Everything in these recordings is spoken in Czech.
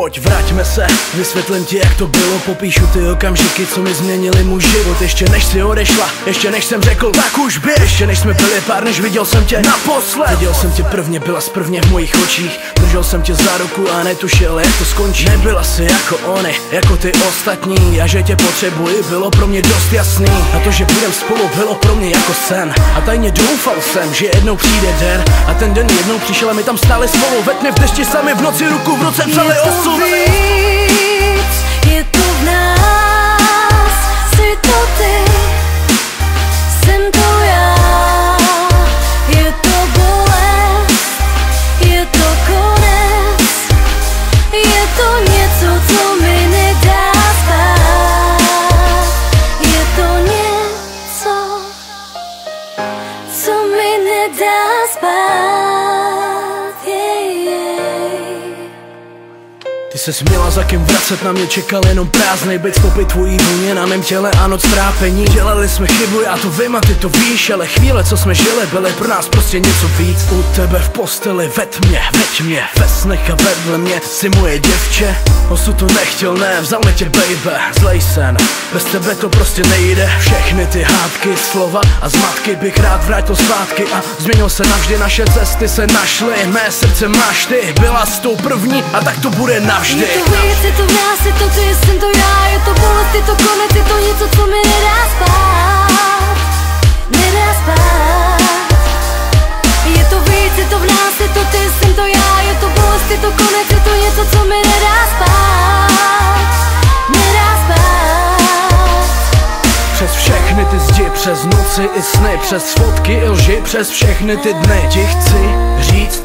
Pojď, vraťme se, vysvětlím ti, jak to bylo. Popíšu ty okamžiky, co mi změnili můj život. Ještě než si odešla, ještě než jsem řekl, tak už běž. Ještě než jsme byli pár, než viděl jsem tě naposled. Viděl jsem tě prvně, byla prvně v mojich očích. Držel jsem tě za ruku a netušil, jak to skončí. Nebyla si jako oni, jako ty ostatní. A že tě potřebuji, bylo pro mě dost jasný. A to, že budem spolu, bylo pro mě jako sen. A tajně doufal jsem, že jednou přijde den. A ten den jednou přišel a my tam stáli spolu. Ve tmě v dešti sami, v noci ruku v ruce psali osud. Je to v nás, jsi to ty, jsem to já. Je to bolest, je to konec, je to něco, co mi nedá spát. Je to něco, co mi nedá spát. Ty se směla za kým vracet, na mě čekal jenom prázdnej byt. Stopy tvojí vůně na mém těle a noc trápení. Dělali jsme chybu, já to vím a ty to víš. Ale chvíle, co jsme žili, byly pro nás prostě něco víc. U tebe v posteli, ve tmě, ve snech a vedle mě jsi moje děvče. Osud to nechtěl, ne, vzal mi tě baby. Zlej sen, bez tebe to prostě nejde. Všechny ty hádky, slova a zmatky bych rád vrátil zpátky. A změnil se navždy, naše cesty se našly. Mé srdce máš ty, byla s tou první a tak to bude navždy. Je to víc, je to v nás, je to ty, jsem to já. Je to bolest, je to konec, je to něco, co mi nedá spát. Nedá spát. Je to víc, je to v nás, je to ty, jsem to já. Je to bolest, je to konec, je to něco, co mi nedá spát. Nedá spát. Přes všechny ty zdi, přes noci i sny, přes fotky i lži, přes všechny ty dny ti chci říct,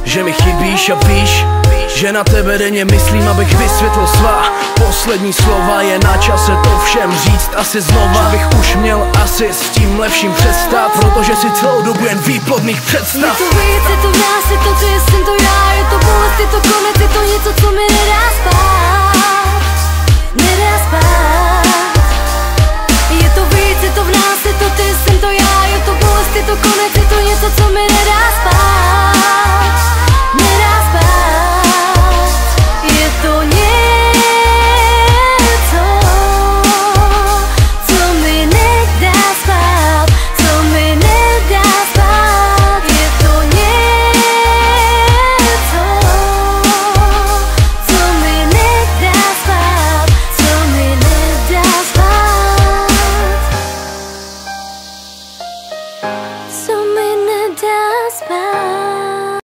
že mi chybíš a víš, že na tebe denně myslím, abych vysvětlil svá poslední slova. Je na čase to všem říct asi znova. Že bych už měl asi s tím lepším přestat, protože si celou dobu jen výplodných představ. Je to víc, je to v nás, je to ty, jsem to já. Je to bolest, je to konec, je to něco, co mi nedá spát. Nedá spát. Je to víc, je to v nás, je to ty, jsem to já. Je to bolest, je to konec, je to něco, co mi nedá